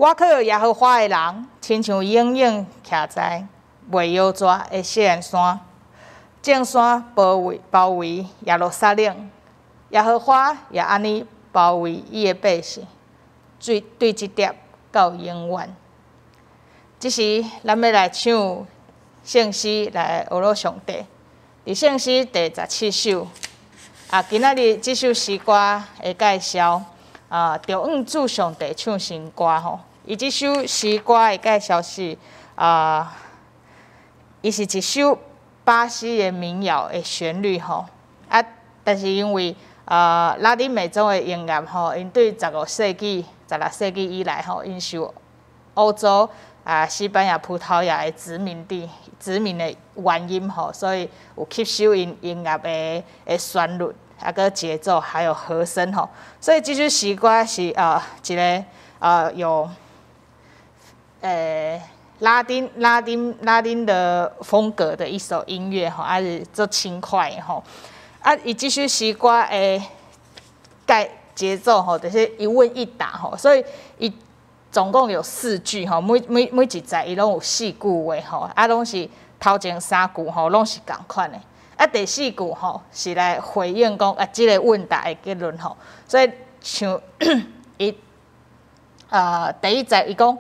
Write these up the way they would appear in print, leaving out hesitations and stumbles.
我靠耶和华的人，亲像永远徛在袂摇蛇的锡安山，正山包围耶路撒冷，耶和华也安尼包围伊的百姓，对一点到永远。这时，咱要来唱圣诗来学罗上帝。伫圣诗第17首，今仔日这首诗歌的介绍，着往主上帝唱新歌吼。伊这首诗歌的介绍是，伊是一首巴西的民谣的旋律吼。但是因为拉丁美洲的音乐吼，因对16世纪以来吼，因受欧洲西班牙、葡萄牙的殖民的原因吼，所以有吸收因音乐的旋律、个节奏，还有和声吼。所以这首诗歌是一个有拉丁的风格的一首音乐吼，是做轻快的吼。伊这首诗歌的节奏吼，就是一问一答吼，所以伊总共有4句吼，每一节伊拢有4句话吼，拢是头前3句吼，拢是共款的。第4句吼是来回应讲即个问答的结论吼，所以像伊第1节伊讲，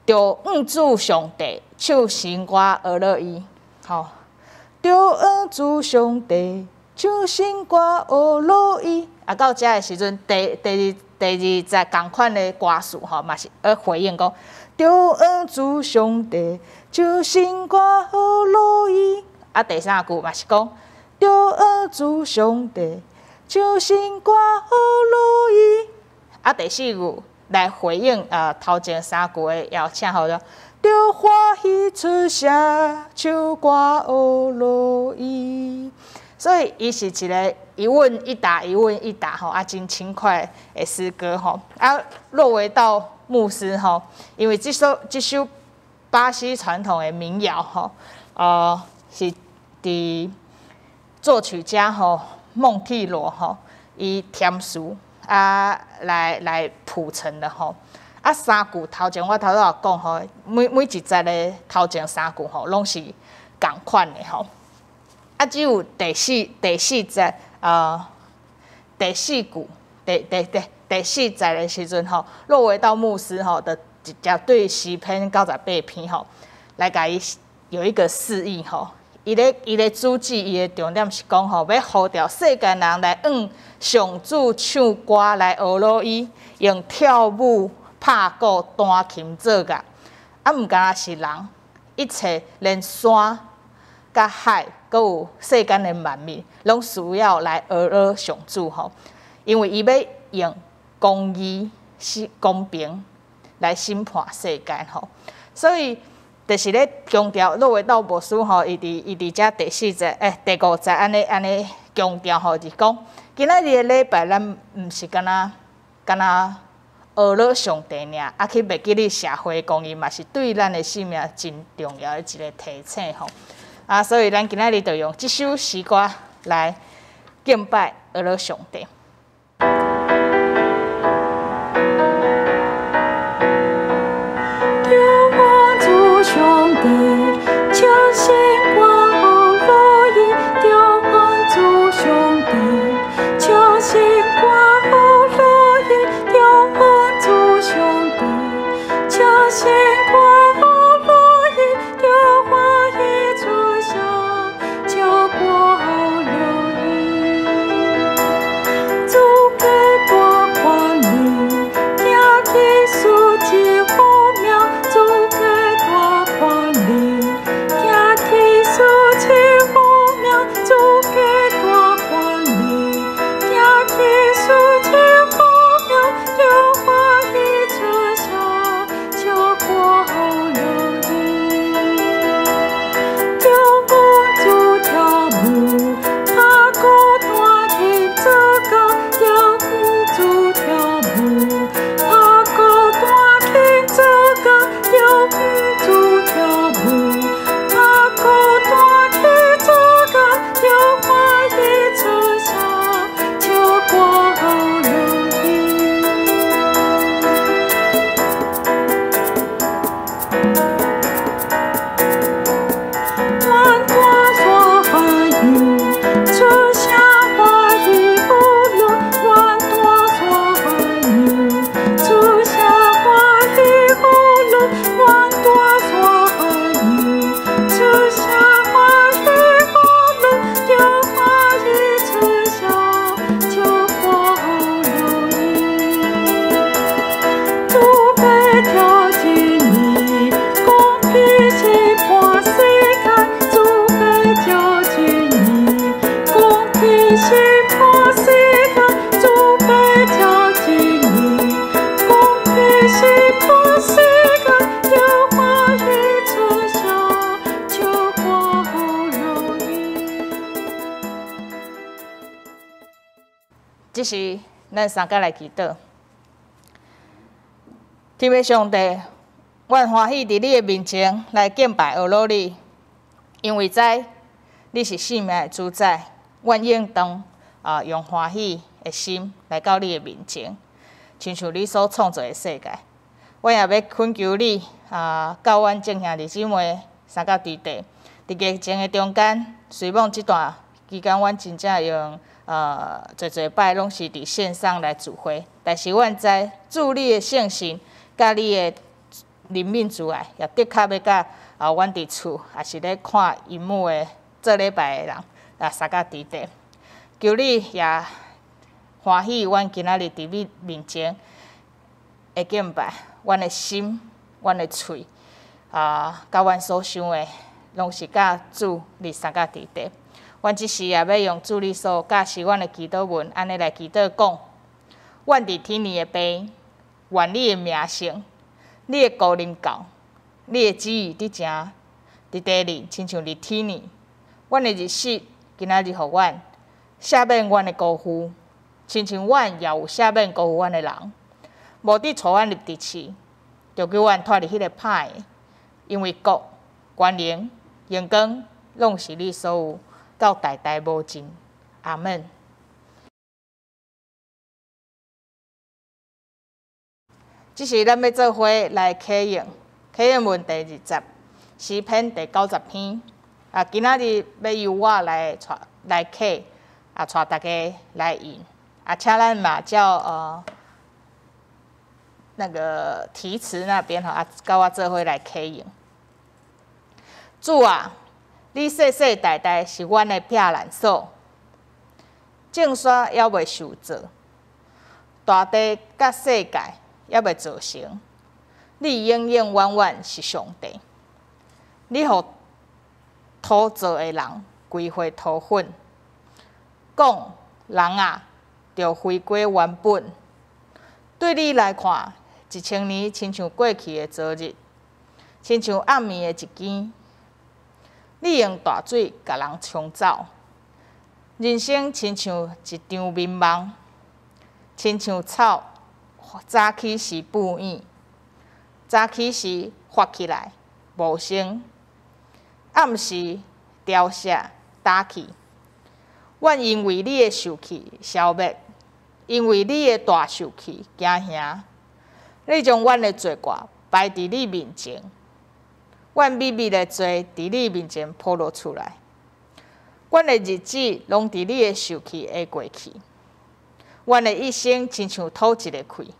着往主上帝唱新歌学乐伊，吼，着往主上帝唱新歌学乐伊。到遮的时阵，第二节共款的歌词吼，嘛是回应讲，着往主上帝唱新歌学乐伊。第3句嘛是讲，着往主上帝唱新歌学乐伊。第4句来回应头前3句的邀请吼，着欢喜出声唱歌学乐伊。所以伊是一个一问一答吼，真轻快的诗歌吼。洛维道牧师吼，因为这首巴西传统的民谣吼，是伫作曲家吼孟蒂罗吼，伊填词来谱成的吼。3句头前我头也讲吼，每一节的头前3句吼，拢是共款的吼。只有第四节第4句第4节的时阵吼，洛维道牧师吼的直接对诗篇98篇吼来甲伊有一个示意吼。伊的主旨，伊的重点是讲吼，要呼召世间人来往上主唱歌来学乐伊，用跳舞、拍鼓、弹琴做乐。毋敢若是人，一切连山、甲海，阁有世间的万物，拢需要来学乐上主吼。因为伊要用公义、公平来审判世间吼，所以。就是咧强调洛维道牧师吼，伊伫遮第4节、第5节安尼强调吼，是讲今仔日的礼拜，咱毋是干那学乐上帝尔，去袂记哩社会公义嘛，是对咱的生命真重要的一个提醒吼。所以咱今仔日就用这首诗歌来敬拜学乐上帝。上帝唱新歌学乐伊，着往主上帝唱新歌学乐伊，着往主上帝唱新歌学乐伊，着欢喜出声唱歌学乐伊。主给大宽容，行起事情好命，主给宽容，行起事情好命，主给大宽容，行起事情好命，着欢喜出声唱歌。即是咱三甲来祈祷。天父上帝，阮欢喜伫你的面前来敬拜俄罗你，因为知你是生命的主宰，阮应当用欢喜的心来到你的面前，亲像你所创造的世界。阮也要恳求你教阮众兄弟姊妹三甲弟弟，伫疫情的中间，虽望即段期间阮真正用侪摆拢是伫线上来聚会，但是阮知主你的圣心，甲你的灵敏之爱，也的确要甲阮伫厝，也是咧看荧幕的做礼拜的人三甲弟弟，求你也欢喜阮今仔日伫你面前的敬拜，阮的心、阮的喙甲阮所想的，拢是甲主你三甲弟弟。阮即时也要用主你所教示阮的祈祷文，安尼来祈祷讲：阮伫天li的爸，愿你的名声，你的国临到，你的旨意伫正伫地里，亲像伫天里。阮的日子今仔日互阮赦免阮的辜负，亲像阮也有赦免辜负阮的人。无伫带阮入地市，就叫阮脱离迄个歹的，因为国、权能、荣光，拢是你所有。到代代无尽，阿门。即是咱要做伙来启用，启用文第20诗篇第90篇。今仔日要由我来启，带大家来用。请咱嘛叫那个题词那边甲我做伙来启用。主啊！你世世代代是阮的避难所，正山还未受造，大地甲世界还未造成。你永永远远是上帝。你互土造的人归回土粉，讲人啊，着回归原本。对你来看，1000年亲像过去的昨日，亲像暗暝的一更。你用大水甲人冲走，人生亲像一场迷茫，亲像草早起时不硬，早起时发起来无声，暗时凋谢打去。阮因为你的受气消灭，因为你的大受气惊吓，你将阮的罪过摆伫你面前。阮秘密的罪伫你面前暴露出来，阮的日子拢伫你的受气下过去。阮的一生亲像吐一个气，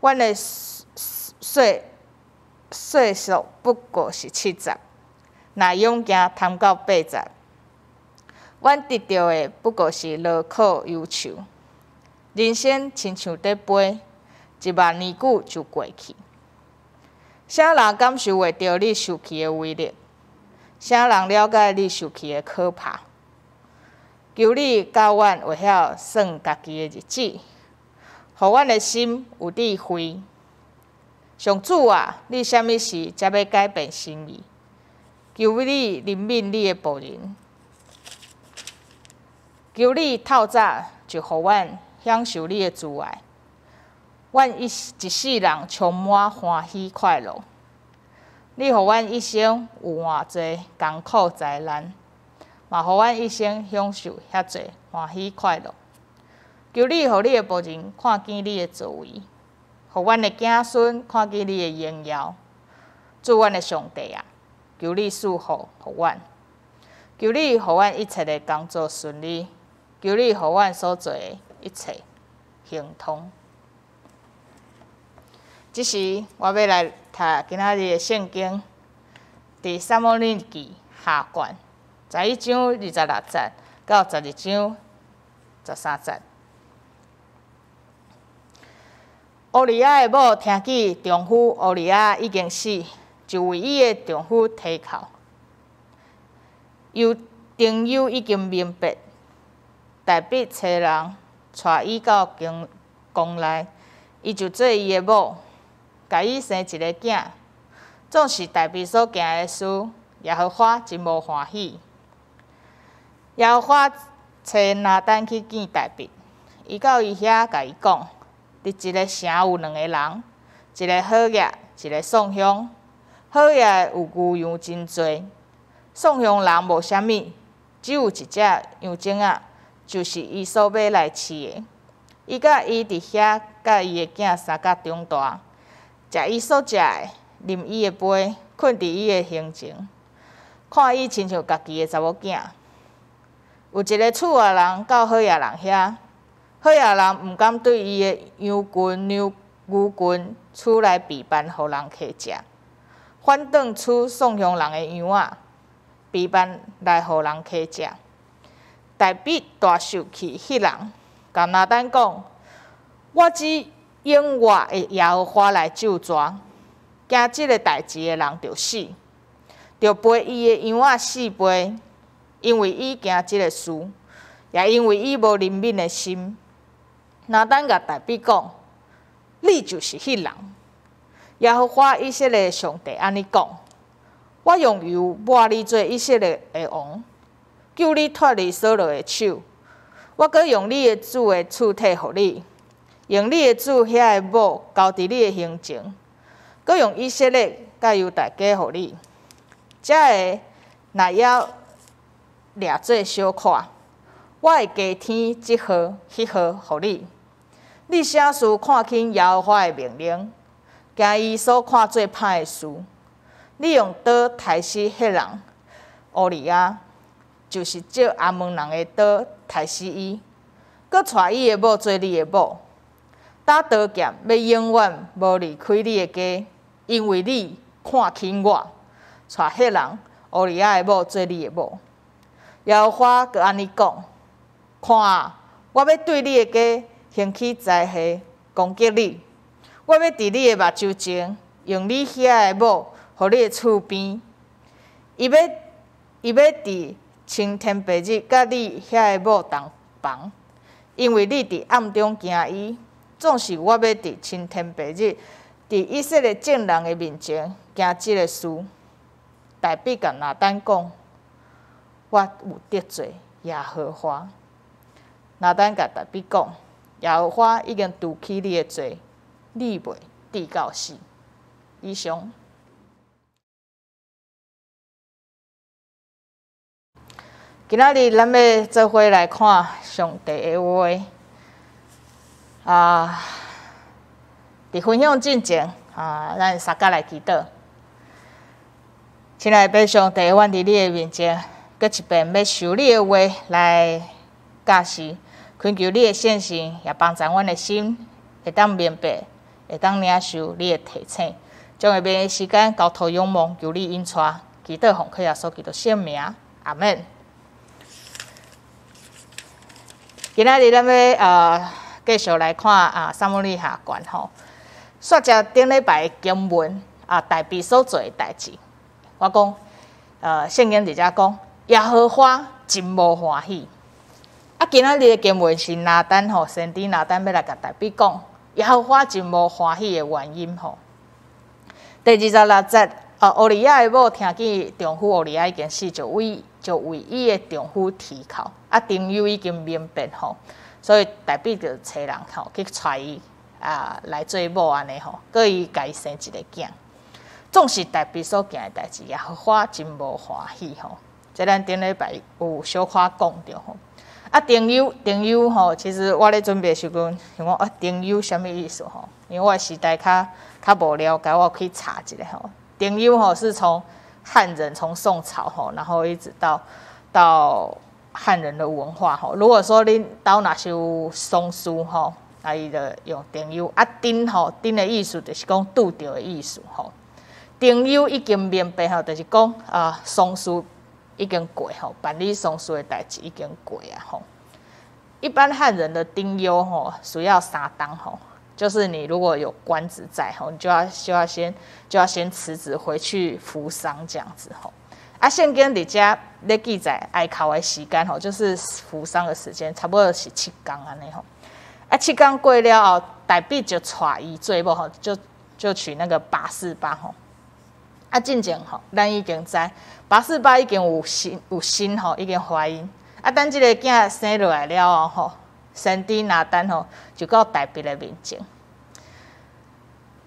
阮的岁数不过是70，若勇行谈到80，阮得到的不过是劳苦忧愁。人生亲像在飞，10000年久就过去。啥人感受会到你受气的威力？啥人了解你受气的可怕？求你教阮会晓算家己的日子，互阮的心有智慧。上主啊，你啥物时才要改变心意？求你怜悯你的仆人，求你透早就互阮享受你的慈爱。阮一世人充满欢喜快乐，你互阮一生有偌济艰苦灾难，嘛互阮一生享受遐济欢喜快乐。求你互你的仆人看见你的作为，互阮的子孙看见你的荣耀。主阮的上帝啊，求你赐福互阮，求你互阮一切的工作顺利，求你互阮所做的一切亨通。即时我要来读今仔日的圣经，伫撒母耳记下卷11章26节到12章13节。乌利亚的某听见丈夫乌利亚已经死，就为伊的丈夫提哭，又丁忧已经明白，大笔找人带伊到宫内，伊就做伊的某。甲伊生一个囝，总是大卫所行的事，耶和华真无欢喜。耶和华找拿单去见大卫，伊到伊遐甲伊讲，伫一个城有2个人，一个好业，一个宋乡。好业有牛羊真多，宋乡人无啥物，只有一只羊精仔，就是伊所买来饲的。伊甲伊伫遐，甲伊的囝3甲长大，食伊所食的，啉伊的杯，困伫伊的胸前，看伊亲像家己的查某囝。有一个厝外人到好业人遐，好业人毋敢对伊的羊群、牛群厝内备办，互人客食，反转厝宋乡人的羊仔，备办来互人客食。大比大受气，迄人甲拿单讲：“我只用我的耶和华来救抓，惊即个代志的人着死，着赔伊的羊仔4倍。”因为伊惊即个事，也因为伊无怜悯的心。拿单甲大比讲：“你就是迄人。耶和华以色列上帝安尼讲：我用油抹你做以色列的王，救你脱离扫罗的手。我阁用你的主的厝体互你，用你的主遐的某交伫你的胸前，阁用以色列甲犹大家互你。遮个若要掠做小看，我会加添即号迄号互你。你啥事看轻耶和华的命令，惊伊所看做歹的事。你用刀杀死迄人乌利亚，就是借阿门人的刀杀死伊，搁带伊的某做你的某。打刀剑要永远无离开你的家，因为你看轻我，带迄人乌利亚的某做你的某。耶和华阁安尼讲：看啊，我要对你的家兴起灾祸，攻击你。我要伫你的目睭前，用你遐的某，互你的厝边。伊要伫青天白日，甲你遐的某同房，因为你伫暗中惊伊。总是我要伫青天白日，伫以色列众人的面前惊即个事。大比甲拿单讲：我有得罪耶和华。拿单甲大比讲：耶和华已经除去你的罪，你袂治到死。以上。今仔日咱要做伙来看上帝的话。伫分享之前，咱三甲来祈祷。亲爱的上帝，阮伫你的面前，搁一遍要受你的话来教示，恳求你的圣神也帮助阮的心，会当明白，会当领受你的提醒，将下面的时间交托仰望，求你引带，祈祷奉靠耶稣基督圣名，阿门。今仔日咱要继续来看撒母耳下传吼，说着顶礼拜的经文大比所做的代志。我讲圣经直接讲耶和华真无欢喜。今仔日的经文是拿单吼，先知拿单要来甲大比讲耶和华真无欢喜的原因吼。第26节，乌利亚的某听见丈夫乌利亚已经死，就为伊的丈夫提口，朋友已经明白吼。所以大比就找人吼去带伊来做某安尼吼，搁伊家生一个囝。总是大比所行的代志，耶和华真无欢喜吼。这咱顶礼拜有小可讲着吼。丁忧吼，其实我咧准备时阵想讲丁忧什么意思吼？因为我时代较无了解，我去查一下吼。丁忧吼是从汉人从宋朝吼，然后一直到汉人的文化吼，如果说恁兜若是有松树吼，伊就用丁忧丁吼，丁的意思就是讲拄着的意思吼。丁忧已经明白吼，就是讲松树已经过吼，办理松树的代志已经过啊吼。一般汉人的丁忧吼，需要3当吼，就是你如果有官职在吼，你就要先辞职回去服丧这样子吼。圣经伫遮咧记载哀哭的时间吼，就是服丧的时间，差不多是7天安尼吼。7天过了后，大比就娶伊做某吼，就娶那个拔示巴吼。进前吼，咱已经知拔示巴已经有心吼，已经怀孕。等这个囝生落来了后吼，先知拿单吼就到大卫的面前，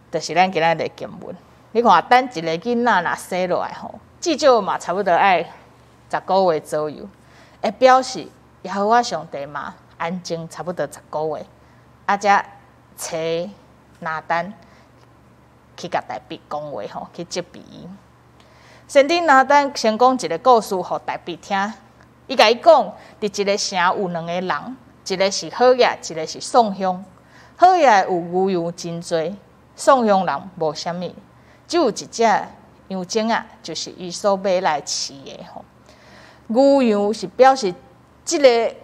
就是咱今仔日经文。你看，等一个囡仔若生落来吼，至少嘛差不多爱10个月左右，会表示耶和华上帝嘛安静差不多10个月，才找拿单去甲大卫讲话吼，去责备伊。先知拿单先讲一个故事互大卫听，伊甲伊讲，伫一个城有2个人，一个是好野，一个是送香。好野有牛羊真多，送香人无啥物。只有一只羊精啊，就是伊所买来饲的吼。牛羊是表示即个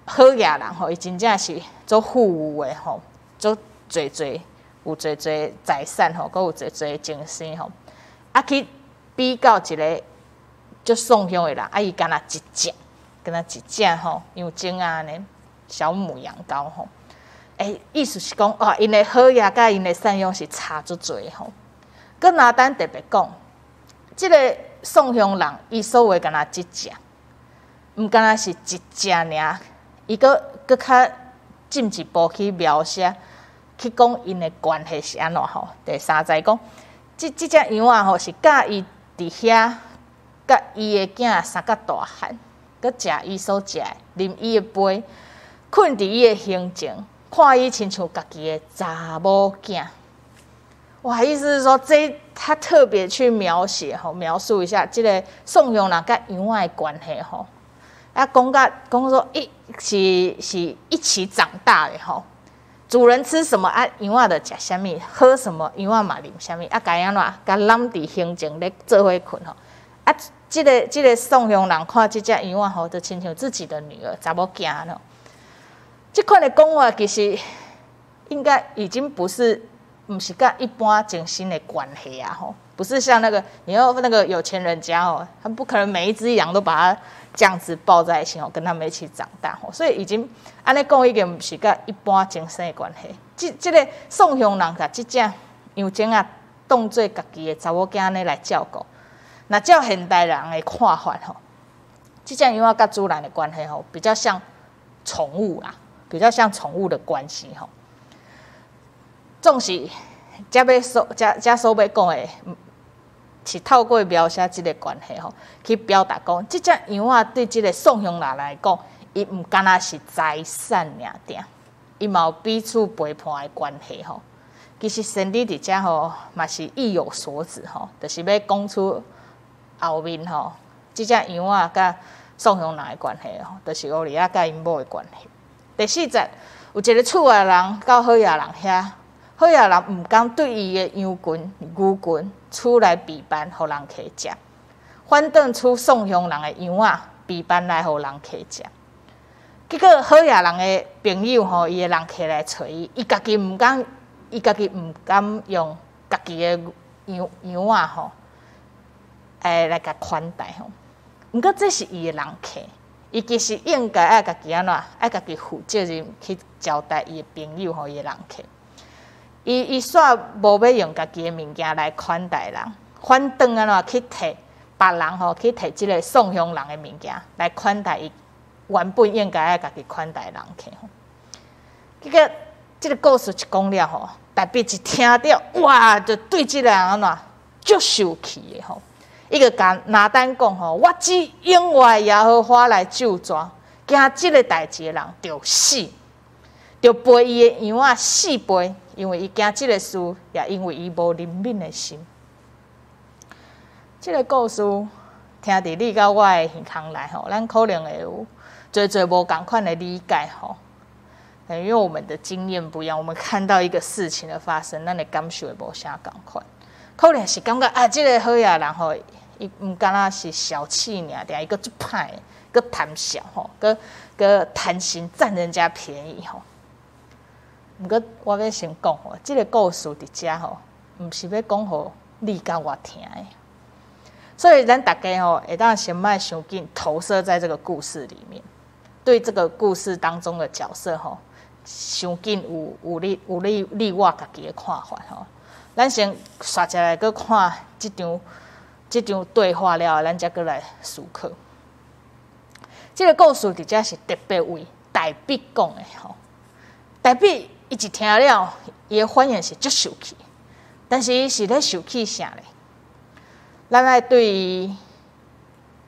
好野人吼，伊真正是做富裕的吼，做侪有侪财产吼，佮有侪精神吼。去比较一个足送香的人，伊干那一只吼羊精啊安尼小母羊羔吼。意思是讲因的好野甲因的善用是差足侪吼。佮拿单特别讲，即个送香人伊所谓干那一只，毋干那是一只尔，伊佮较进一步去描写，去讲因的关系是安怎吼。第3节讲，即只羊啊吼是甲伊伫遐，甲伊的囝3个大汉，佮食伊所食的，啉伊的杯，困伫伊的胸前，看伊亲像家己的查某囝。哇，意思是说，他特别去描述一下这个送香人甲羊仔的关系吼。讲说是一起长大的吼。主人吃什么羊仔就食啥物，喝什么羊仔嘛啉啥物，甲安怎甲揽伫胸前咧做伙困吼。这个送香人看这只羊仔吼，就亲像自己的女儿查某囝咯。这款的讲话其实应该已经不是甲一般精神的关系啊吼，不是像你要那个有钱人家哦，他不可能每一只羊都把它这样子抱在一起哦，跟他们一起长大吼，所以已经安尼讲已经不是甲一般精神的关系。这个送香人甲这只羊精啊，当做家己的查某囝安尼来照顾。那照现代人的看法吼，这只羊仔甲主人的关系吼，比较像宠物啦，比较像宠物的关系吼。总是所要讲的，是透过描写这个关系吼，去表达讲，这只羊仔对这个送香人来讲，伊毋干那是财产尔定，伊嘛有彼此陪伴的关系吼。其实先知伫遮吼，嘛是意有所指吼，就是要讲出后面吼，这只羊仔甲送香人的关系吼，就是乌利亚甲因某的关系。第4节有一个厝的人到好野人遐。好野人毋敢对伊的羊群、牛群出来备班，互人客食，反倒出送香人的羊仔备班来互人客食。结果好野人的朋友吼，伊的人客来找伊，伊家己毋敢用家己的羊仔吼，来甲款待吼。毋过这是伊的人客，伊其实应该爱家己安怎，爱家己负责任去招待伊的朋友吼，伊的人客。伊煞无要用家己的物件来款待人，反倒安怎去摕别人吼去摕即个送香人的物件来款待伊原本应该爱家己款待人客吼。结果即个故事一讲了吼，大卫一听到哇，就对即个人安怎足生气的吼。伊个甲拿单讲吼，我只永远耶和华来救抓，惊即个代志的人着死，着陪伊的羊仔死陪。因为伊惊即个事，也因为伊无怜悯的心。即个故事听伫你甲我的耳孔内吼，咱可能会有侪无共款的理解吼。因为我们的经验不一样，我们看到一个事情的发生，咱的感受会无啥共款。可能是感觉即个好野人吼，伊毋敢若是小气尔，伊个足歹，个贪小吼，个贪心占人家便宜吼。毋过，我要先讲吼，这个故事伫遮吼，毋是要讲互你甲我听的。所以，咱大家吼，会当先莫伤紧投射在这个故事里面，对这个故事当中的角色吼，伤紧有你我家己的看法吼。咱先刷起来，搁看这场对话了，咱才搁来思考。这个故事伫遮是特别为代笔讲的吼，代笔伊一听了，伊的反应是足受气，但是伊是咧受气啥咧？咱爱对伊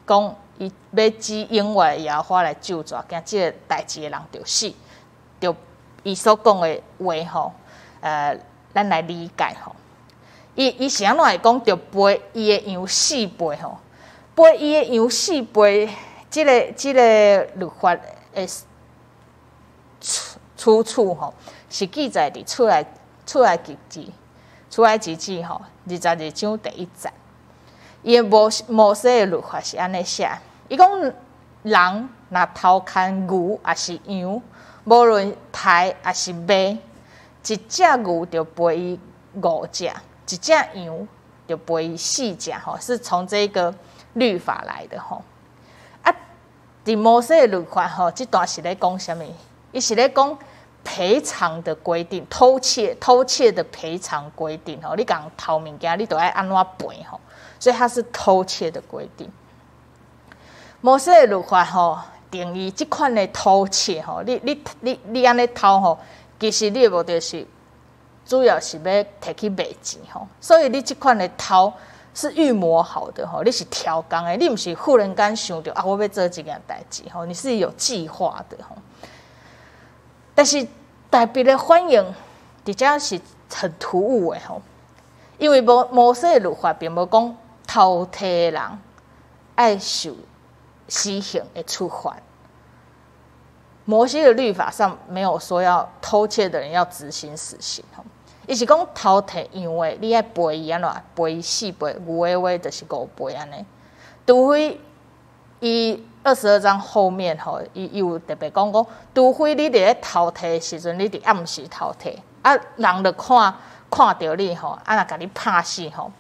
讲，伊要指永远的野花来救助，惊即个代志的人着死，着伊所讲的话吼，咱来理解吼。伊是安怎会讲着陪伊的羊4倍吼？陪伊的羊4倍，即个律法的出处吼，是记载伫出来记记吼22章第1节。伊的摩西的律法是安尼写，伊讲人若偷牵牛还是羊，无论刣还是马，一只牛就赔伊5只，一只羊就赔伊4只吼，是从这个律法来的吼。啊，伫摩西的律法吼，这段是咧讲什么？伊是咧讲赔偿的规定，偷窃的赔偿规定吼。你讲偷物件，你都爱安怎赔吼？所以它是偷窃的规定。摩西的律法吼，定义这款的偷窃吼，你安尼偷吼，其实你的目的是主要是要摕去卖钱吼。所以你这款的偷是预谋好的吼，你是挑工的，你不是忽然间想到啊，我要做这件代志吼，你是有计划的吼。但是代笔的反应，直接是很突兀的吼，因为摩西的律法并无讲偷摕的人爱受死刑的处罚。摩西的律法上没有说要偷窃的人要执行死刑吼，伊是讲偷摕羊的，你爱赔伊安怎？赔伊4倍，牛的话就是5倍安尼。除非伊22章后面吼，伊有特别讲除非你伫咧偷摕的时阵，你伫暗时偷摕，啊，人就看到你吼，啊，若甲你拍死吼，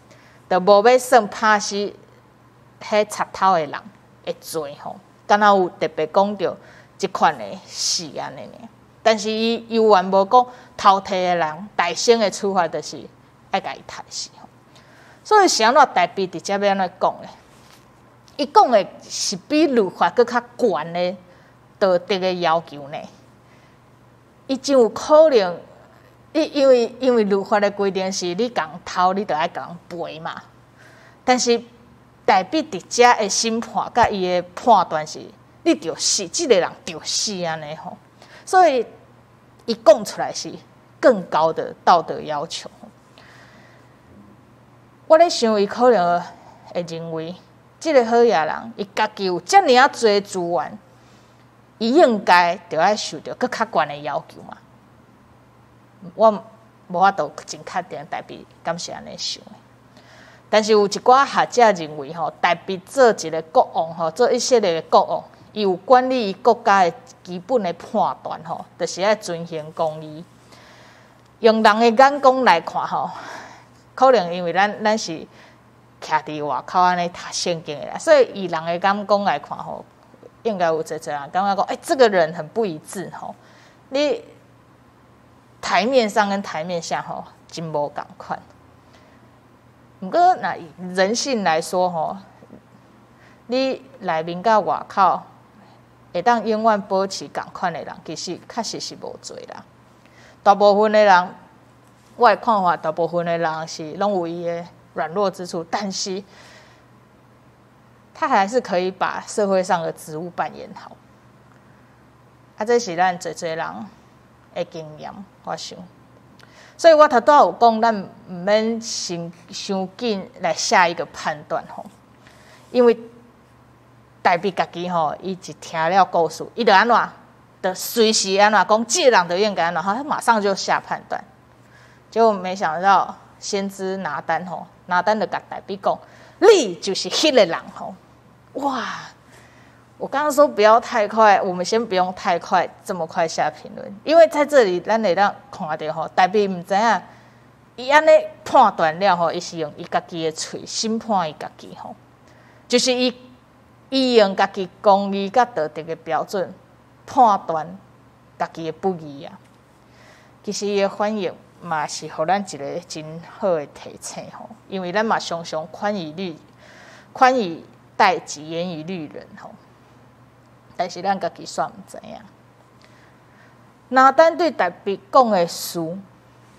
就无要算拍死迄贼偷的人的罪吼。敢若有特别讲到即款的事安尼呢？但是伊完无讲偷摕的人大声的处罚，就是爱甲伊杀死吼。所以是安怎代笔直接要安怎讲咧？伊讲的是比律法更较悬的道德的要求呢。伊真有可能，因为律法的规定是你共偷，你就爱共赔嘛。但是代笔直接的审判甲伊的判断是，你着死，即个人着死安尼吼。所以伊讲出来是更高的道德要求。我咧想，伊可能会认为，即个好野人，伊家己有遮尔啊多资源，伊应该着爱受到更较悬的要求嘛。我无法度真确定代笔敢是安尼想的。但是有一寡学者认为吼，代笔做一个国王吼，做一系列的国王，伊有管理国家的基本的判断吼，就是爱遵行公义。用人的眼光来看吼，可能因为咱是徛伫外口安尼读圣经的啦，所以以人的眼光来看吼，应该有侪人感觉讲，这个人很不一致吼。你台面上跟台面下吼，真无共款。不过，那以人性来说吼，你内面甲外口会当永远保持共款的人，其实确实是无多啦。大部分的人，我的看法，大部分的人是拢有伊的软弱之处，但是他还是可以把社会上的职务扮演好。啊，这是咱侪人的经验，我想。所以我头拄有讲，咱毋免伤紧来下一个判断吼，因为代笔家己吼，伊一听了故事，伊就安怎，就随时安怎讲，这个人就应该安怎，他马上就下判断。结果没想到，先知拿单吼，拿单就甲代笔讲，你就是迄个人吼，哇！我刚刚说不要太快，我们先不用太快，这么快下评论，因为在这里咱会当看到吼，代笔唔知影，伊安尼判断了吼，伊是用伊家己的嘴审判伊家己吼，就是伊用家己公义甲道德的标准判断家己的不义啊。其实伊的反应嘛是互咱一个真好的提醒吼，因为咱嘛常常宽以待己，严以律人吼。但是咱家己煞毋知影，拿单对大卫讲的事，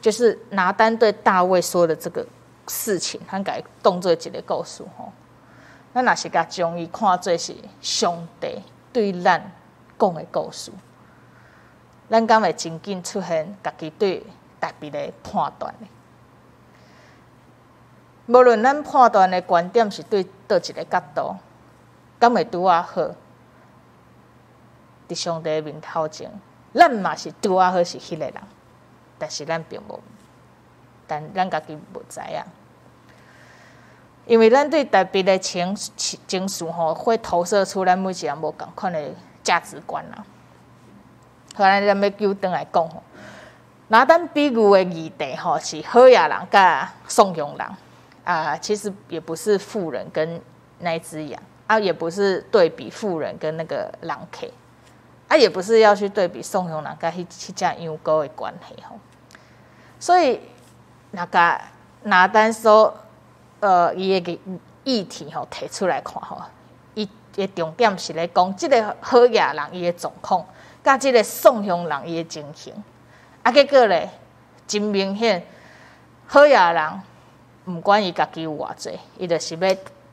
就是拿单对大卫说的这个事情，他给当做一个故事吼。咱若是甲将伊看做是上帝对咱讲的故事，咱敢会真紧出现家己对大卫的判断呢？无论咱判断的观点是对倒一个角度，敢会拄啊好？伫上帝面头前，咱嘛是拄啊好是迄个人，但是咱并无，但咱家己无知影，因为咱对大别的情绪吼，会投射出咱每一个人无共款的价值观啦。后来咱要纠转来讲吼，拿单比喻的议题吼是好亚人甲送羊人啊，其实也不是妇人跟那一只羊啊，也不是对比妇人跟那个人客。啊，也不是要去对比送羊人甲迄只羊羔的关系吼，所以拿单说，伊个议题吼提出来看吼，伊的重点是咧讲即个好亚人伊的状况，甲即个送羊人伊的情形，啊，结果咧真明显，好亚人毋管伊家己有偌济，伊就是要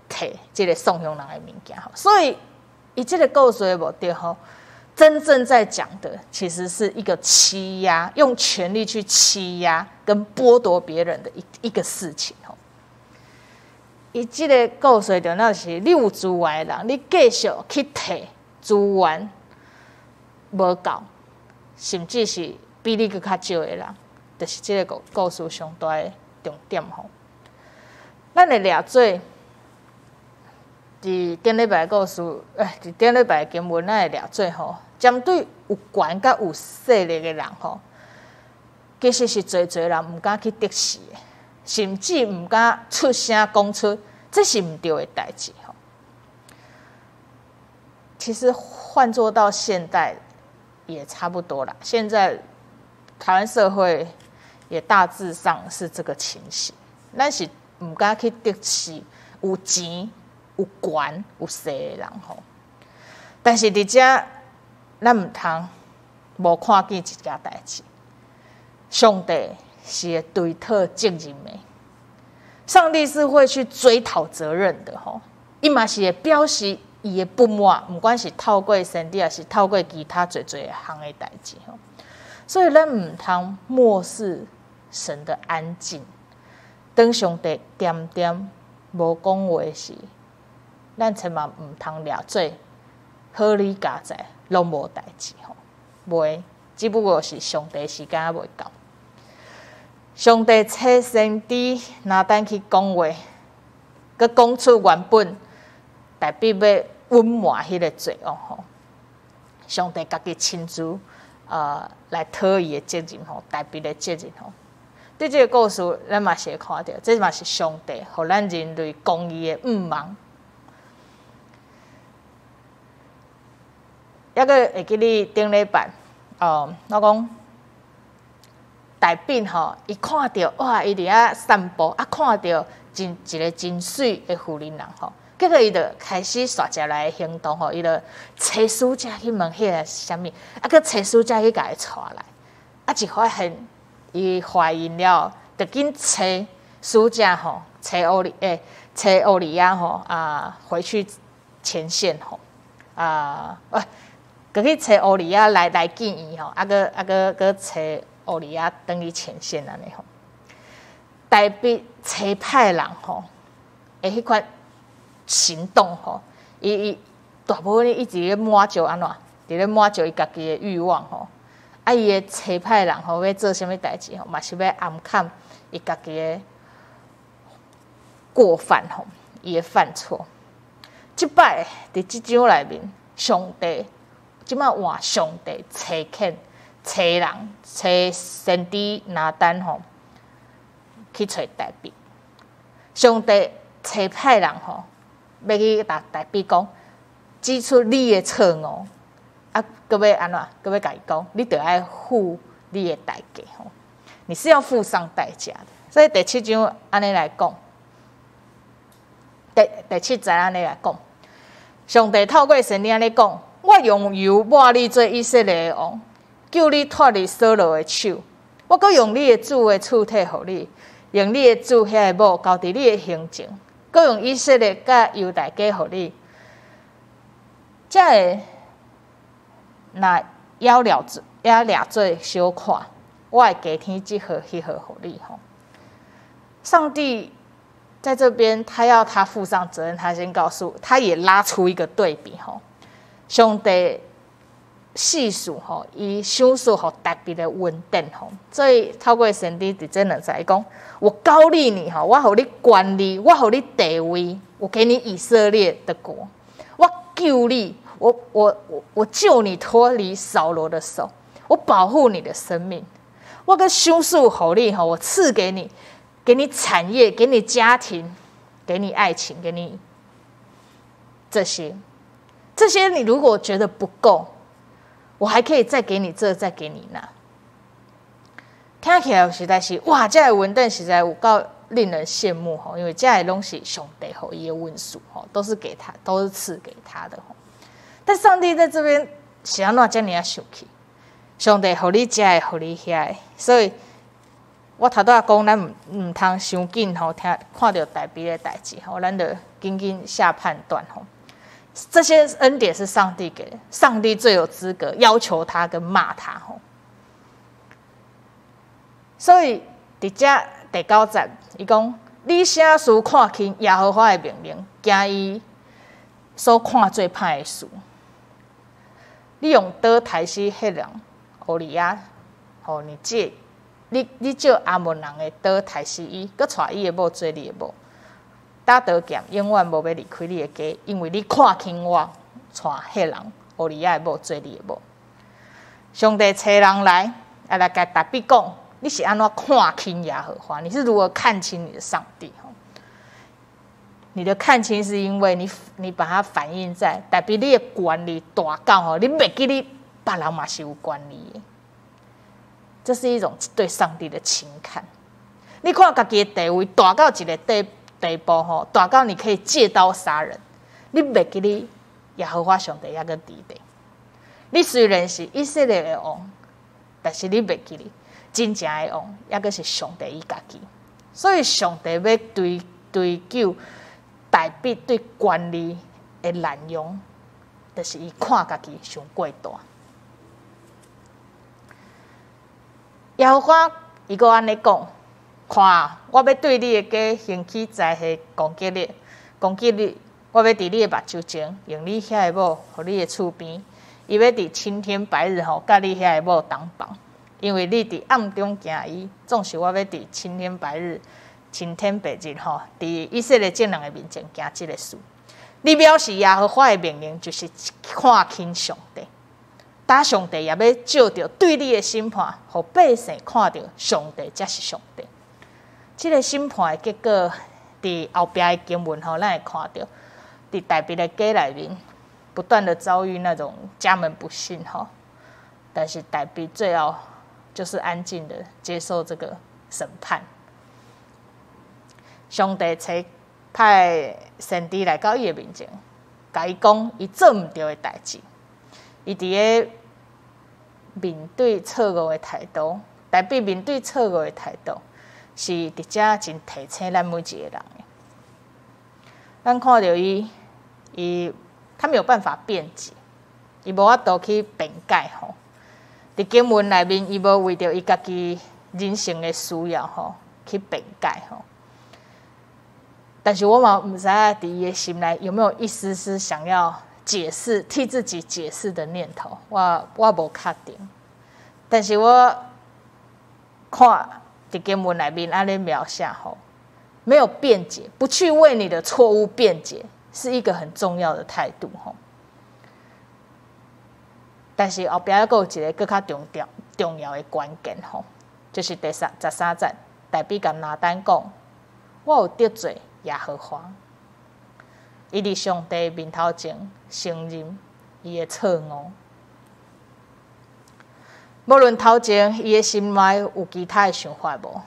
摕即个送羊人的物件吼，所以伊即个故事的目的吼。真正在讲的，其实是一个欺压，用权力去欺压跟剥夺别人的一个事情吼。伊这个故事重要是，你有资源的人，你继续去摕资源无够，甚至是比你更较少的人，就是这个故事上大的重点吼。咱会抓做。伫顶礼拜故事，伫顶礼拜经文，咱会了做吼，针对有权甲有势力的人吼，其实是侪人毋敢去得势的，甚至毋敢出声讲出，这是毋对的代志吼。其实换做到现代也差不多啦，现在台湾社会也大致上是这个情形，咱是毋敢去得势，有钱。有权有势的人吼，但是伫遮咱毋通无看见一件代志，上帝是会追讨责任的，上帝是会去追讨责任的吼，伊嘛是会表示伊的不满，毋管是透过神帝，还是透过其他侪项的代志吼，所以咱毋通漠视神的安静，当上帝点点无讲话时。咱千万毋通抓做好理家在，拢无代志吼，袂，只不过是上帝时间未到。上帝差先知拿单去讲话，佮讲出原本代表要隐瞒迄个罪恶吼。上帝家己亲自来讨伊的责任吼，代表的责任吼。对这个故事，咱嘛是会看到，这嘛是上帝互咱人类公义的毋盲。抑个会记你顶礼拜，我讲大饼吼，伊看到哇，伊伫遐散步，啊看到一个真水的妇人人吼，结果伊就开始刷下来行动吼，伊就找书架去问迄个是啥物，啊，佮找书架去甲伊带来，啊，一发现伊怀孕了，就紧找书架吼，找欧利亚吼回去前线吼佮去找欧利亚来见伊吼，佮找欧利亚等于前线安尼吼。代表找歹人吼，诶，迄款行动吼，伊大部分一直咧满足安怎，伫咧满足伊家己的欲望吼。啊，伊的找歹人吼要做啥物代志吼，嘛是要暗砍伊家己的过犯吼，伊的犯错。即摆伫即章内面，上帝。即摆换上帝找人，找先知拿单吼，去找大卫。上帝找歹人吼，要去大卫讲，指出你的错误，啊，佮要安怎？佮要甲伊讲，你得爱付你的代价吼，你是要付上代价的。所以第7章安尼来讲，第7节安尼来讲，上帝透过神灵安尼讲。我用油抹你做以色列的王，救你脱离扫罗的手，我阁用你的主的躯体互你，用你的主遐个某交伫你的行程，阁用以色列甲犹大家互你，才会若了掠做小看，我会加添这号迄号互你吼。上帝在这边，他要他负上责任，他先告诉，他也拉出一个对比吼。上帝细数吼，伊享受吼特别的稳定吼，所以透过神帝伫这两节讲，我高立你吼，我互你管理，我互你地位，我给你以色列的国，我救你，我救你脱离扫罗的手，我保护你的生命，我个享受互你吼，我赐给你。给你产业，给你家庭，给你爱情，给你这些你如果觉得不够，我还可以再给你这，再给你那。听起来实在是哇，这个稳定实在有够令人羡慕吼，因为这个东西上帝吼伊的文书吼都是给他，都是赐给他的吼。但上帝在这边是安怎这么生气？上帝互你这个，互你遐个，所以。我头拄仔讲，咱唔通伤紧吼，看到代笔的代志吼，咱就紧紧下判断吼。这些恩典是上帝给的，上帝最有资格要求他跟骂他吼。所以伫遮第9节，伊讲：你啥事看轻耶和华的命令，惊伊所看最歹的事。你用刀杀死迄人欧利亚，吼你借。你借阿门人的刀杀死伊，佮带伊的某做你的某，打刀剑永远无要离开你的家，因为你看轻我，带迄人乌利亚的某做你的某。上帝找人来甲达比讲，你是安怎看轻耶和华？你是如何看清你的上帝？你的看清是因为你把它反映在达比你的管理大到吼，你袂记你别人嘛是有管理的。这是一种对上帝的情感。你看自己的地位大到一个地步吼，大到你可以借刀杀人，你袂记你耶和华上帝遐个伫地。你虽然是以色列的王，但是你袂记你真正的王，抑个是上帝伊家己。所以上帝要追究代笔对管理的滥用，就是伊看家己伤过大。耶和华伊阁安尼讲：看，我要对你的家兴起灾害攻击你，我要伫你的目睭前，用你遐个某，互你的厝边，伊要伫青天白日吼，甲你遐个某同房，因为你伫暗中行伊，总是我要伫青天白日吼，伫以色列众人的面前行这个事。你藐视耶和华的命令，就是看轻上帝。打上帝也要照着对你的审判，互百姓看到上帝才是上帝。这个审判的结果，伫后壁的经文吼，咱会看到，伫代笔的家内面，不断的遭遇那种家门不幸吼，但是代笔最后就是安静的接受这个审判。上帝派先知来到伊的面前，甲伊讲伊做毋对的代志。伊伫个面对错误的态度，代表面对错误的态度，是伫遮真提醒咱每一个人的。咱看到他没有办法辩解，伊无法度去辩解吼。伫经文内面，伊无为着伊家己人生的需要吼去辩解吼。但是我嘛毋知影伫伊的心内有没有一丝丝想要解释、替自己解释的念头，我无确定。但是我看伫经文内面安尼描写吼，没有辩解，不去为你的错误辩解，是一个很重要的态度吼。但是后壁还有一个更较重要的关键吼，就是第13节，代笔甲拿单讲，我有得罪耶和华。伊伫上帝面头前承认伊的错误，无论头前伊的心内有其他的想法无，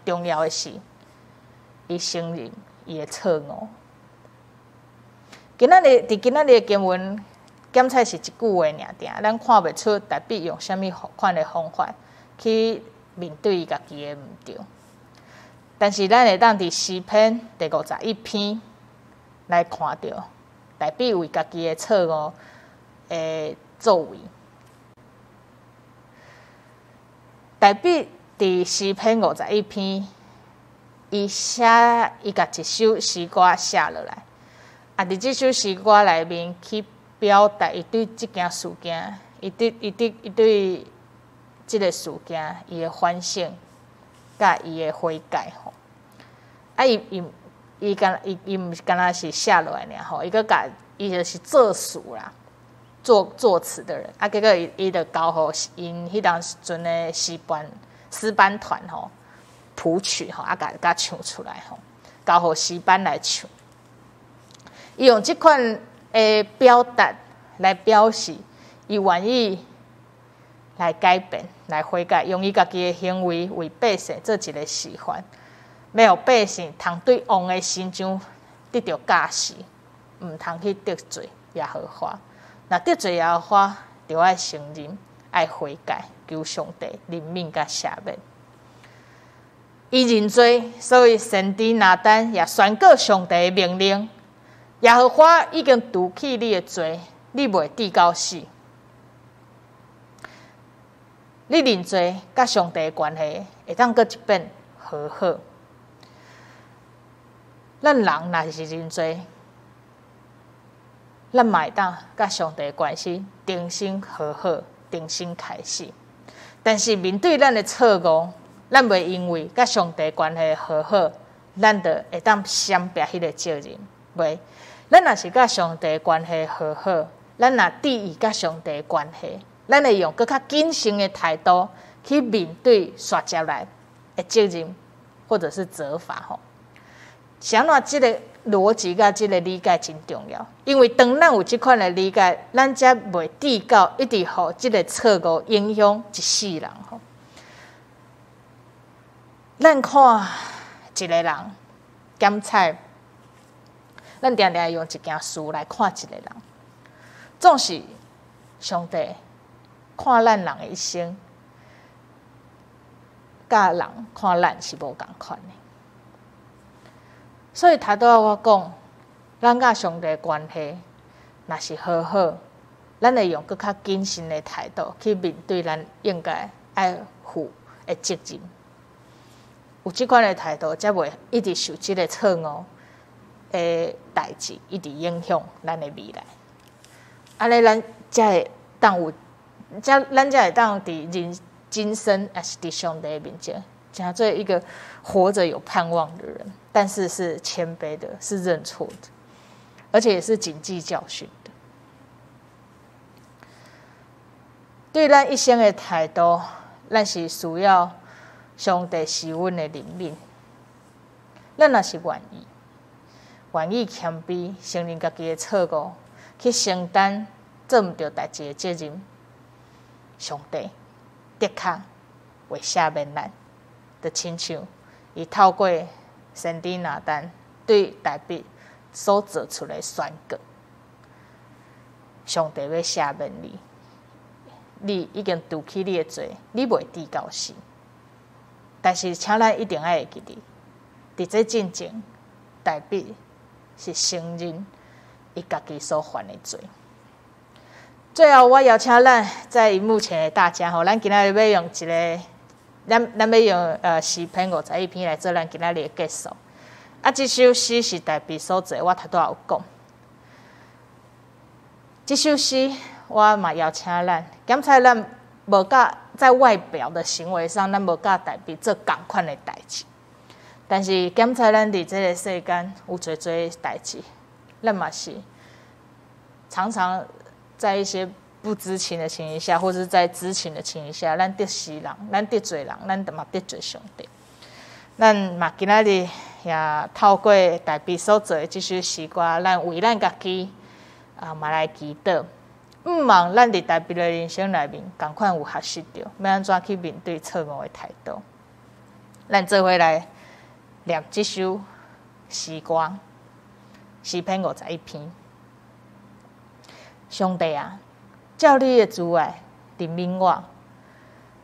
重要的是，伊承认伊的错误。伫今仔日的经文检测是一句话尔定，咱看袂出代笔用啥物款的方法去面对伊家己的毋对。但是咱会当伫诗篇第51篇来看到代笔为家己的错误的作为。代笔伫诗篇51篇，伊甲一首诗歌写落来，伫即首诗歌内面去表达伊对即件事件，伊对即个事件伊的反省，甲伊的悔改吼。伊毋是干那是写落来尔吼，伊就是作词啦，作词的人。结果伊就交互因迄当时阵的诗班团吼谱曲吼，甲唱出来吼，交互诗班来唱。伊用即款的表达来表示，伊愿意来改变、来悔改，用伊家己的行为为百姓做一个示范，要互百姓通对王的心上得到教示，毋通去得罪耶和华。若得罪耶和华，就要承认、爱悔改，求上帝怜悯甲赦免。伊认罪，所以先知拿单也宣告上帝的命令：耶和华已经除去你的罪，你袂抵到死。你认罪，甲上帝的关系会当搁一遍和好。咱人若是认罪，咱嘛会当甲上帝的关系重新和好，重新开始。但是面对咱的错误，咱袂因为甲上帝的关系和好，咱就会当闪避迄个责任。袂，咱若是甲上帝的关系和好，咱若注意甲上帝的关系，咱会用更较谨慎的态度去面对刷接来的责任或者是责罚吼。啥怎即个逻辑甲即个理解真重要，因为当咱有即款的理解，咱才袂抵到一直互即个错误影响一世人吼。咱看一个人检测，咱常常用一件事来看一个人，总是上帝看咱人的一生，甲人看咱是无共款的。所以头拄仔我讲，咱甲上帝的关系若是好好，咱会用更较谨慎的态度去面对咱应该爱负的责任。有即款的态度，才袂一直受即个错误的代志一直影响咱的未来。安尼咱才会当咱才会当伫今生也是伫上帝的面前，真做一个活着有盼望的人。但是是谦卑的，是认错的，而且也是谨记教训的。对咱一生的态度，咱是需要上帝施恩的怜悯。咱若是愿意谦卑，承认家己的错误，去承担做毋对代志的责任，上帝的确会赦免咱，就亲像伊透过先知拿单对代笔所做出的宣告，上帝要赦免你，你已经除去你的罪，你袂抵到死。但是，请咱一定要会记得，伫这进前，代笔是承认伊家己所犯的罪。最后，我邀请咱在荧幕前的大家吼，咱今仔日要用一个。咱要用诗篇51篇来做咱今仔日的结束。这首诗是代笔所做，我头拄有讲。这首诗我嘛邀请咱检测咱无甲在外表的行为上，咱无甲代笔做同款的代志。但是检测咱伫这个世间有侪代志，咱嘛是常常在一些不知情的情形下，或者是在知情的情形下，咱得失人，咱得罪人，咱嘛得罪上帝。咱嘛今仔日也透过代笔所做的这首诗歌，咱为咱家己嘛来祈祷，毋望咱伫代笔的人生内面，同款有学习到，要安怎去面对错误的态度。咱做伙来念这首诗歌，诗篇51篇。上帝啊，照你的慈爱怜悯我，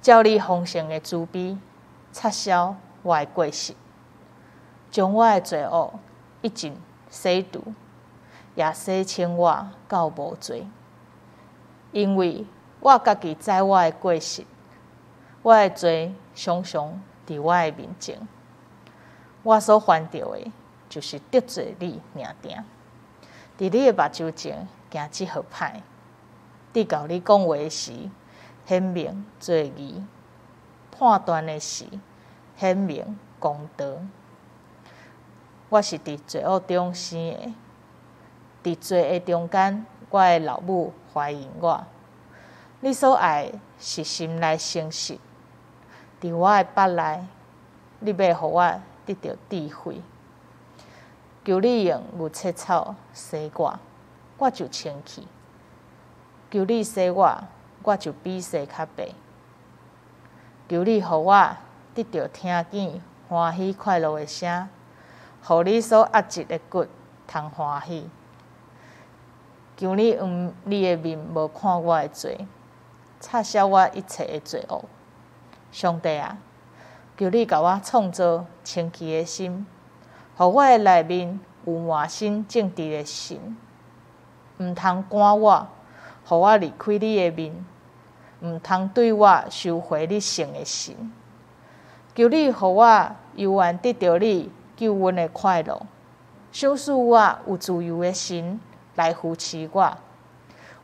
照你丰盛的慈悲擦消我的过失，将我的罪恶一尽洗除，也洗清我到无罪。因为我家己知我的过失，我的罪常常伫我的面前，我所犯着的，就是得罪你尔定。伫你的目睭前行即号歹，伫教你讲话时显明罪义，判断的时显明公道。我是伫罪恶中生的，伫罪的中间，我的老母怀孕我。你所爱是心内诚实，伫我的腹内，你要互我得到智慧。求你用牛切草洗我，我就清气；求你洗我，我就比洗较白。求你互我得到听见欢喜快乐的声，互你所压制的骨通欢喜。求你你的面无看我的罪，擦消我一切的罪恶。上帝啊，求你甲我创造清气的心，互我的内面有满心正直的心，毋通赶我，互我离开你的面，毋通对我收回你圣的心。求你互我犹原得到你救恩的快乐，想使我有自由的心来扶持我。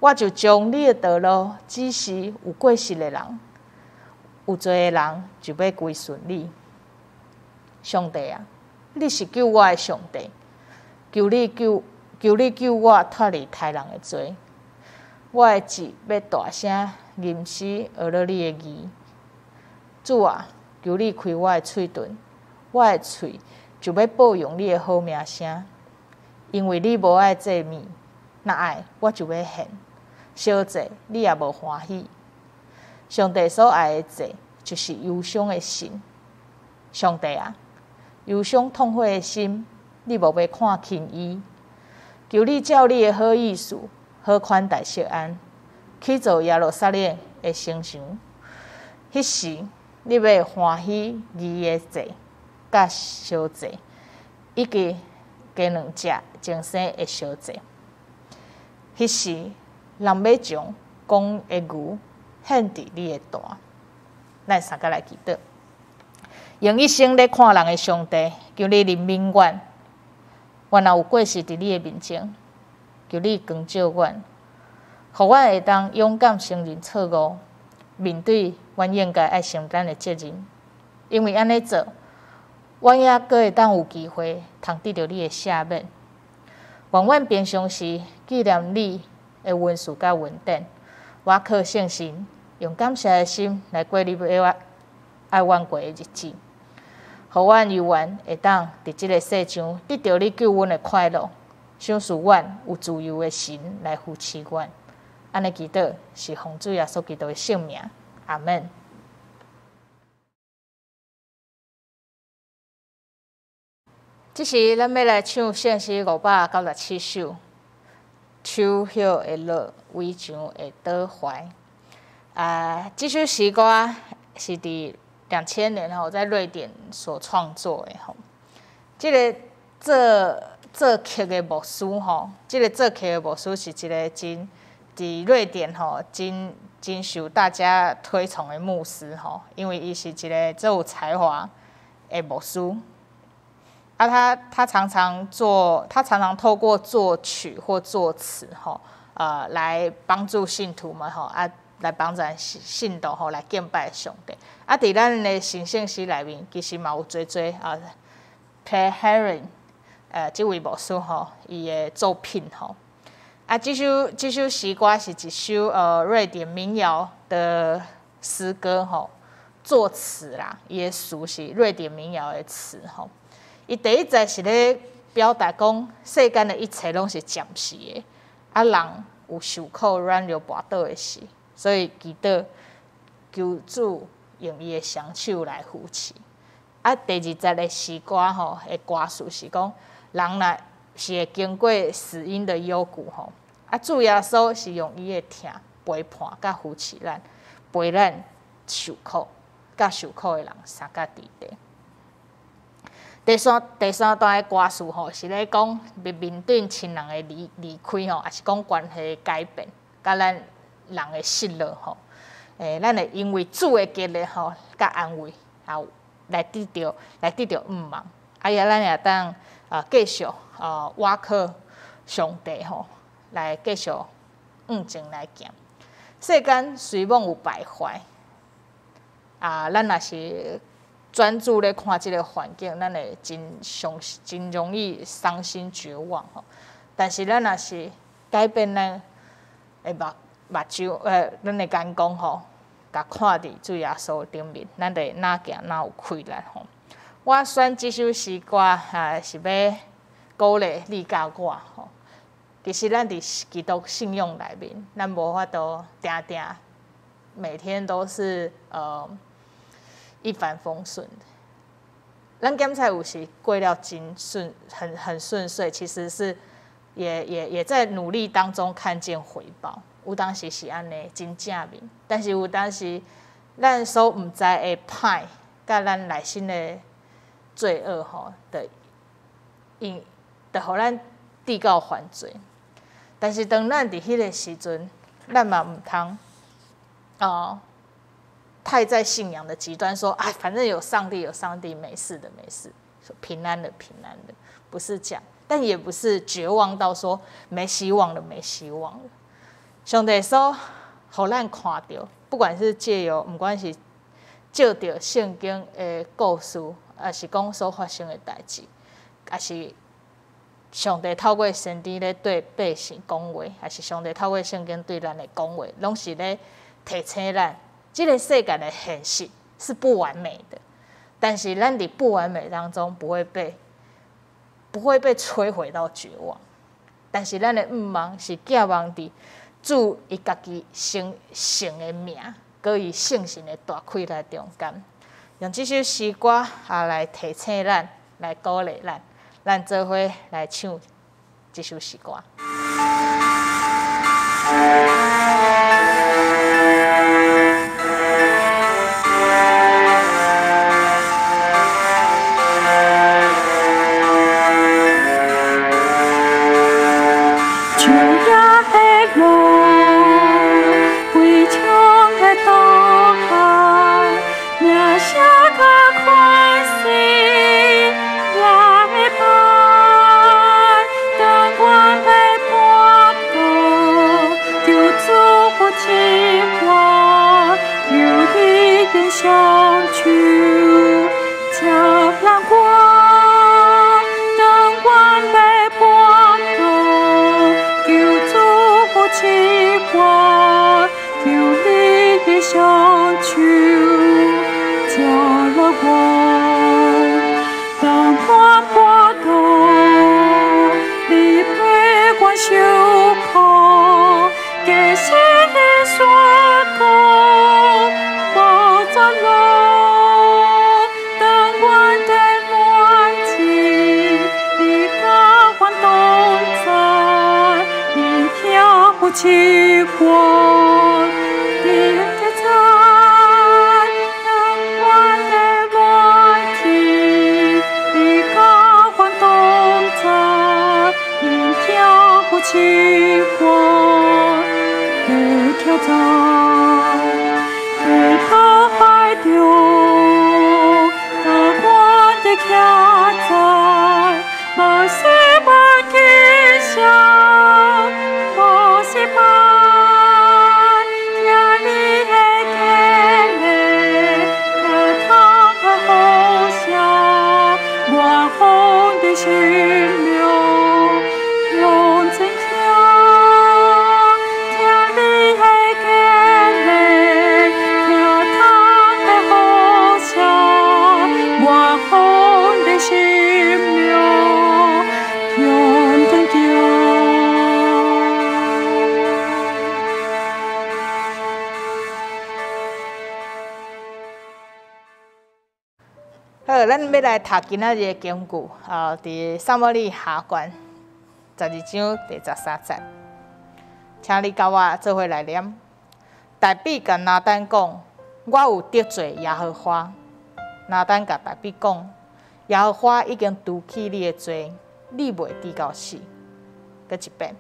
我就将你的道路指示有过失的人，有罪的人就要归顺你。上帝啊，你是救我的上帝，求你救我脱离杀人的罪。我的舌要大声吟诗学了你的义。主啊，求你开我的喙唇，我的喙就要报用你的好名声。因为你无爱祭物，若爱我就要献，烧祭你也无欢喜。上帝所爱的祭，就是忧伤的心。上帝啊，忧伤痛悔的心，你无要看轻伊。求你照你的好意思，好款待锡安，去做耶路撒冷的城墙。迄时，你要欢喜义的祭，甲烧祭，以及加两只精生的烧祭。迄时，人要将公的牛献伫你的坛。咱三个来祈祷，用一生咧看人的上帝，求你怜悯阮。阮若有过失伫你的面前，求你光照阮，互阮会当勇敢承认错误，面对阮应该爱承担的责任。因为安尼做，阮也阁会当有机会通得到你的赦免。愿阮平常时纪念你的恩赐甲恩典，我靠信心，用感谢的心来过你要爱阮过的日子，互阮犹原会当伫即个世上得到你救恩的快乐，想使阮有自由的心来扶持阮。安尼祈祷是奉主耶稣基督的圣名，阿门。这时咱要来唱圣诗597首，手叶会落，围墙会倒坏。这首诗歌是伫2000年在瑞典所创作的吼。这个做曲的牧师吼，这个做曲的牧师是一个伫瑞典吼真受大家推崇的牧师吼，因为伊是一个最有才华的牧师。他常常透过作曲或作词吼，来帮助信徒们吼来帮助信徒吼来敬拜上帝。伫咱的神圣诗内面，其实嘛有做Per Herring 这位牧师吼，伊的作品吼。这首诗歌是一首瑞典民谣的诗歌吼，作词啦，伊的词是瑞典民谣的词吼。伊第一节是咧表达讲，世间的一切拢是暂时的，人有受苦软弱跋倒的时，所以祈祷求主用伊的双手来扶持。第二节的诗歌吼，的歌词是讲，人若是会经过死荫的幽谷吼，啊，主耶稣是用伊的疼陪伴甲扶持咱，陪咱受苦，甲受苦的人相甲伫地。第三段的歌词吼，是咧讲面对亲人的离开吼，也是讲关系的改变，甲咱人的失落吼。咱会因为主的激励吼，甲安慰，啊，来得到盼望。啊，咱也当继续倚靠上帝吼，来继续前来行。世间虽梦有败坏，咱若是专注咧看即个环境，咱会真容易伤心绝望吼。但是咱若是改变咱的目睭，咱的眼光吼，甲看伫主耶稣顶面，咱就哪行哪有困难吼。我选即首诗歌是要鼓励你甲我吼。其实咱伫基督信仰内面，咱无法度定每天都是一帆风顺的。咱检查有时过了真很顺遂，其实是也在努力当中看见回报。有当时是安尼真正面，但是有当时咱所毋知的歹，甲咱内心的罪恶吼就互咱递到犯罪。但是当咱伫迄个时阵，咱嘛毋通太在信仰的极端说，反正有上帝，没事的，平安的，不是这样，但也不是绝望到说没希望了。上帝所互咱看到，不管是借由，不管是照着圣经的故事，还是讲所发生的代志，还是上帝透过先知咧对百姓讲话，还是上帝透过圣经对咱的讲话，拢是咧提醒咱，这个世界的现实是不完美的，但是咱伫不完美当中不会被摧毁到绝望。但是咱的盼望是寄望伫主伊家己成的名，搁伊圣神的大开来中间，用这首诗歌来提醒咱，来鼓励咱。咱做伙来唱这首诗歌。相去，照亮光，灯光被剥夺，救主不奇怪，有你的相去，照了光，灯光剥夺，你陪光修空，给心的所供。灯光的暖气，你高欢动在，你飘不起光，点点在。灯光的暖气，你高欢动在，你飘不起光，你跳在。他海中，大光的卡在，莫西巴吉祥，莫西巴，天里的天嘞，他的后下，暖红的心流，用真香，天里的天嘞。红的心苗，永登桥。好，咱要来读今仔日的经句，伫撒母耳下传12章第13节。请你甲我做伙来念。大比甲拿单讲，我有得罪耶和华。拿单甲大比讲，耶和华已经除去你的罪，你袂治到死。搁一遍。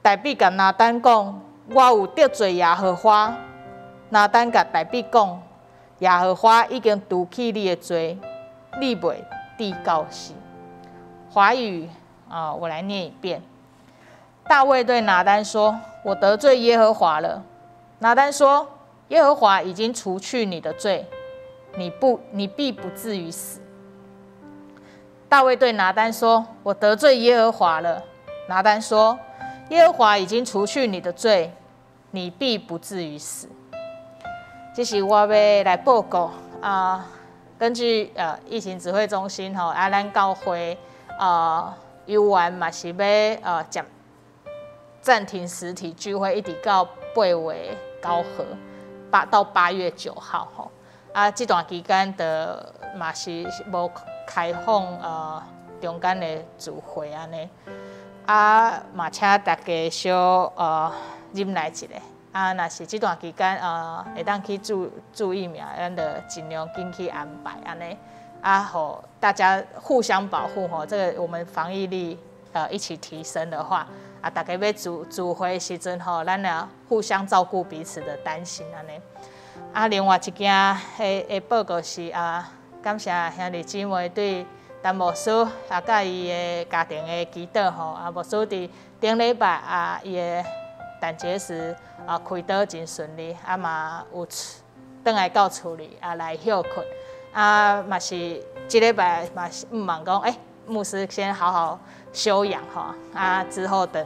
大比甲拿单讲，我有得罪耶和华。拿单甲大比讲，耶和华已经除去你的罪，你袂治到死。华语我来念一遍。大卫对拿单说：“我得罪耶和华了。”拿单说：“耶和华已经除去你的罪，你必不至于死。”大卫对拿单说：“我得罪耶和华了。”拿单说：“耶和华已经除去你的罪，你必不至于死。”这是我要来报告根据疫情指挥中心咱教会游玩嘛是要暂停实体聚会，一直到8月9号到8月9号这段期间的嘛是无开放中间的聚会安尼嘛请大家小忍耐一下若是这段期间会当去注意命，咱就尽量紧去安排安尼互大家互相保护这个我们防疫力一起提升的话大家要聚会的时阵咱要互相照顾彼此的担心安尼另外一件的报告是感谢兄弟姊妹对陈牧师甲伊的家庭的祈祷牧师伫顶礼拜伊的胆结石开刀真顺利嘛有倒来到厝里来休困嘛是这礼拜嘛是忙讲牧师先好好休养之后等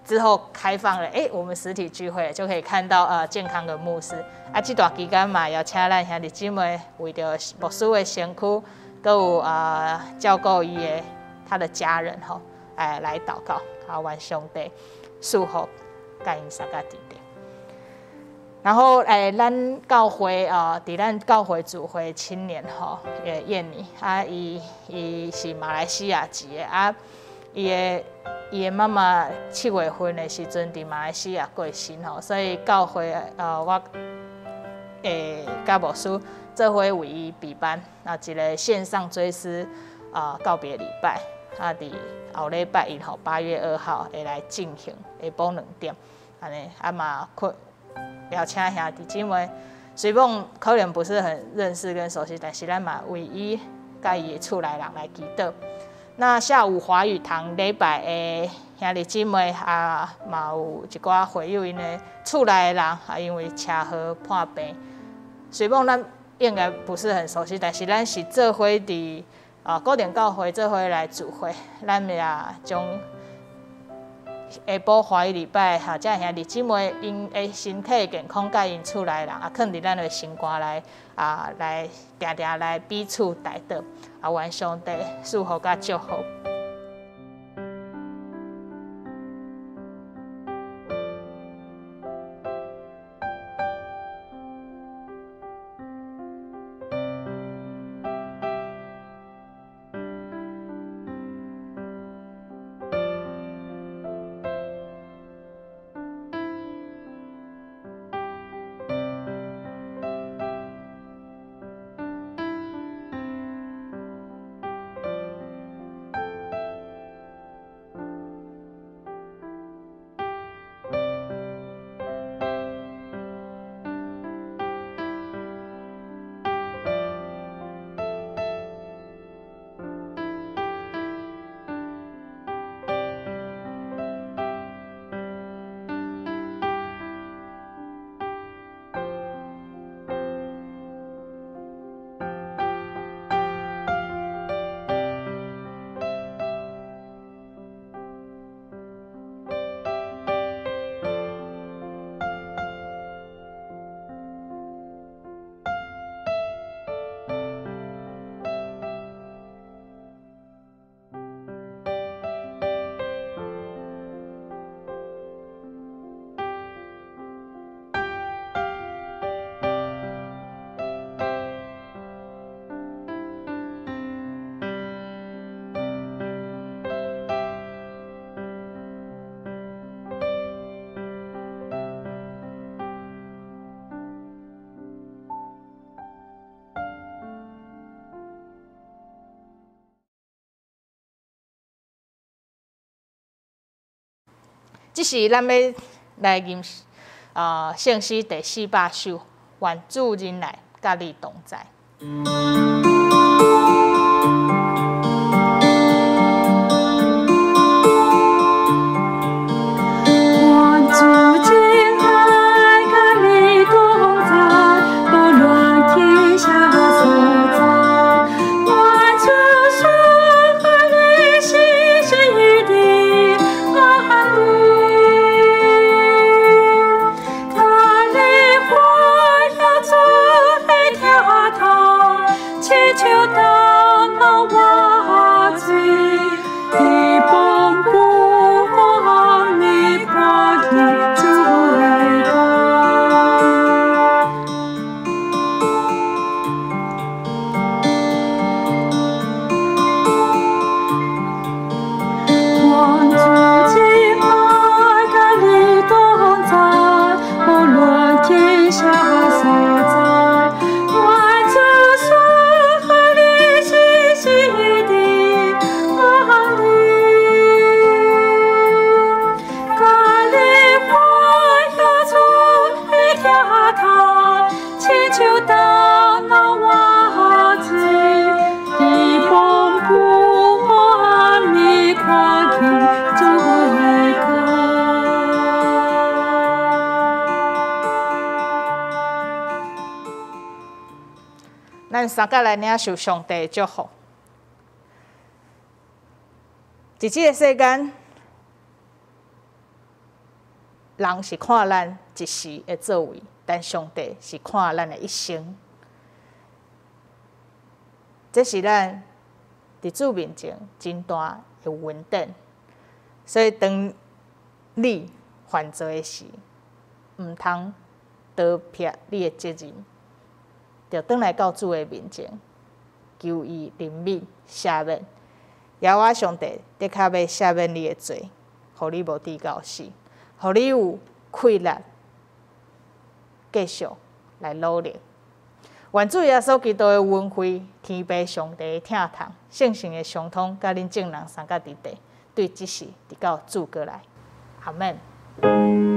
之后开放了我们实体聚会就可以看到健康的牧师这段期间嘛邀请咱兄弟姊妹为着牧师的身躯还有照顾他的家人来祷告愿上帝赐福甲因三个弟弟。然后咱教会伫咱教会主会青年燕妮伊是马来西亚籍的伊的妈妈7月份的时阵伫马来西亚过身所以教会我甲牧师做伙为伊举办一个线上追思告别礼拜伫后礼拜1号8月2号会来进行下晡2点安尼嘛邀请兄弟姊妹，虽然可能不是很认识跟熟悉，但是咱嘛为伊甲伊的厝内人来祈祷。那下午华语堂礼拜的兄弟姊妹嘛有一寡回友因的厝内的人因为车祸破病，虽然咱应该不是很熟悉，但是咱是做伙伫固定教会做伙来聚会，咱也将下晡华语礼拜这兄弟姊妹因的身体健康甲因厝内人囥伫咱的心肝内来定定来彼此代祷愿上帝赐福甲祝福。这是咱要来吟圣诗第400首，愿主人来，甲你同在。咱三甲来领受上帝的祝福。伫即个世间，人是看咱一时的作为，但上帝是看咱的一生。这是咱伫主面前真大的稳定。所以，当你犯罪的时，毋通逃避你的责任。就转来到主的面前，求伊怜悯赦免。耶和华上帝的确要赦免你的罪，互你无地到死，互你有气力继续来努力。愿主耶稣基督的恩惠、天父上帝的疼痛、圣神的相通，甲恁众人三甲伫地，对即时直到主过来。阿门。